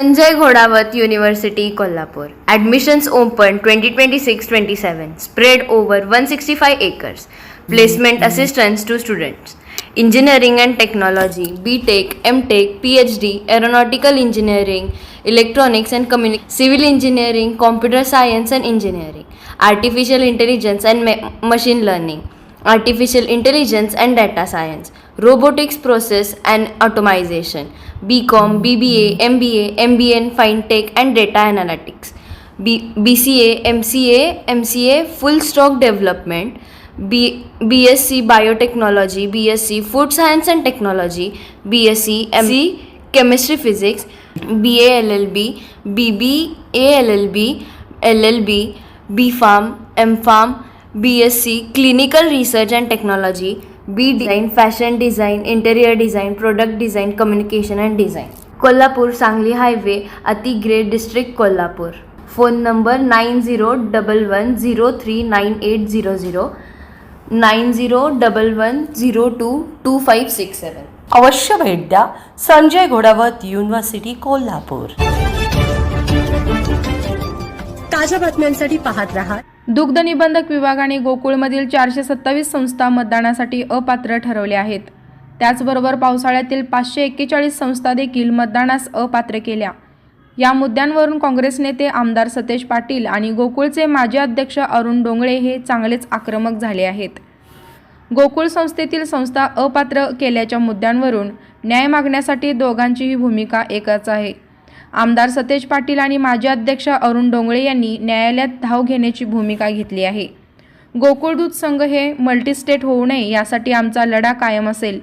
Sanjay Ghodawat University, Kolhapur. Admissions open 2026-27. Spread over 165 acres. Placement assistance to students. Engineering and Technology, BTech, MTech, PhD, Aeronautical Engineering, Electronics and Communication, Civil Engineering, Computer Science and Engineering, Artificial Intelligence and Machine Learning, Artificial Intelligence and Data Science, Robotics Process and Automation, BCom, BBA, MBA, MBN, Fintech and Data Analytics, BCA, MCA, Full Stack Development, BSc Biotechnology, BSc Food Science and Technology, BSc MC Chemistry Physics, BA LLB, BBA LLB, LLB, BPharm, MPharm, BSc Clinical Research and Technology, B Design, Fashion Design, Interior Design, Product Design, Communication and Design. Kolhapur Sangli Highway, Ati Grade District, Kolhapur. Phone number 9011039800, 9011022567. अवश्य भेट द्या Sanjay Ghodawat university Kolhapur. ताज्या बातम्यांसाठी पाहत रहा. दुग्ध निबंधक विभागाने गोकुळमधील 427 संस्था मतदानासाठी अपात्र ठरवल्या आहेत. त्याचबरोबर पावसाळ्यातील 541 संस्था देखील मतदानास अपात्र केल्या. या मुद्द्यांवरून काँग्रेस नेते आमदार सतेज पाटील आणि गोकुळचे माजी अध्यक्ष अरुण डोंगळे हे चांगलेच आक्रमक झाले आहेत. गोकुळ संस्थेतील संस्था अपात्र केल्याच्या मुद्द्यांवरून न्याय मागण्यासाठी दोघांचीही भूमिका एकच आहे. आमदार सतेज पाटील आणि माजी अध्यक्ष अरुण डोंगळे यांनी न्यायालयात धाव घेण्याची भूमिका घेतली आहे. गोकुळ दूध संघ हे मल्टीस्टेट होऊ नये यासाठी आमचा लढा कायम असेल.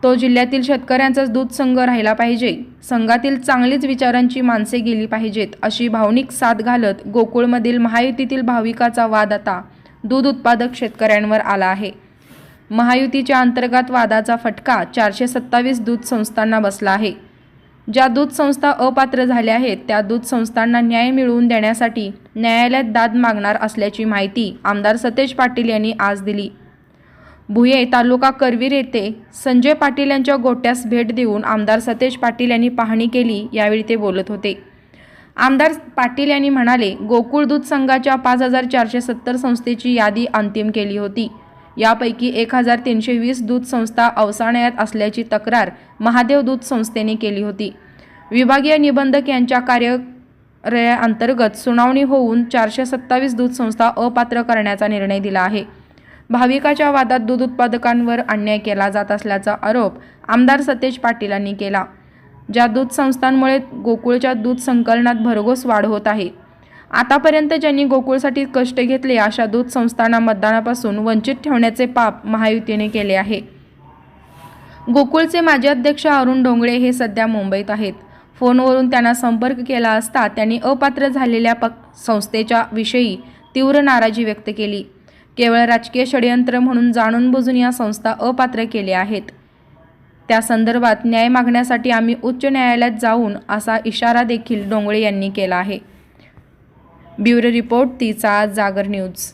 तो जिल्ह्यातील शेतकऱ्यांचाच दूध संघ राहिला पाहिजे. संघातील चांगलीच विचारांची माणसे गेली पाहिजेत अशी भावनिक साथ घालत गोकुळमधील महायुतीतील भाविकाचा वाद आता दूध उत्पादक शेतकऱ्यांवर आला आहे. महायुतीच्या अंतर्गत वादाचा फटका 427 दूध संस्थांना बसला आहे. ज्या दूध संस्था अपात्र झाल्या आहेत त्या दूध संस्थांना न्याय मिळवून देण्यासाठी न्यायालयात दाद मागणार असल्याची माहिती आमदार सतेज पाटील यांनी आज दिली. भुये तालुका करवीर येथे संजय पाटील यांच्या गोट्यास भेट देऊन आमदार सतेज पाटील यांनी पाहणी केली. यावेळी ते बोलत होते. आमदार पाटील यांनी म्हणाले, गोकुळ दूध संघाच्या 5470 संस्थेची यादी अंतिम केली होती. यापैकी 1320 दूध संस्था अवसानायात असल्याची तक्रार महादेव दूध संस्थेने केली होती. विभागीय निबंधक यांच्या कार्यालयाअंतर्गत सुनावणी होऊन 427 दूध संस्था अपात्र करण्याचा निर्णय दिला आहे. भाविकाच्या वादात दूध उत्पादकांवर अन्याय केला जात असल्याचा आरोप आमदार सतेज पाटीलांनी केला. ज्या दूध संस्थांमुळे गोकुळच्या दूध संकलनात भरघोस वाढ होत आहे. आतापर्यंत ज्यांनी गोकुळसाठी कष्ट घेतले अशा दूध संस्थांना मतदानापासून वंचित ठेवण्याचे पाप महायुतीने केले आहे. गोकुळचे माजी अध्यक्ष अरुण डोंगळे हे सध्या मुंबईत आहेत. फोनवरून त्यांना संपर्क केला असता त्यांनी अपात्र झालेल्या संस्थेच्या विषयी तीव्र नाराजी व्यक्त केली. केवळ राजकीय षडयंत्र म्हणून जाणून बुजून या संस्था अपात्र केल्या आहेत. त्या संदर्भात न्याय मागण्यासाठी आम्ही उच्च न्यायालयात जाऊन असा इशारा देखील डोंगळे यांनी केला आहे. ब्युरो रिपोर्ट, तिचा जागर न्यूज.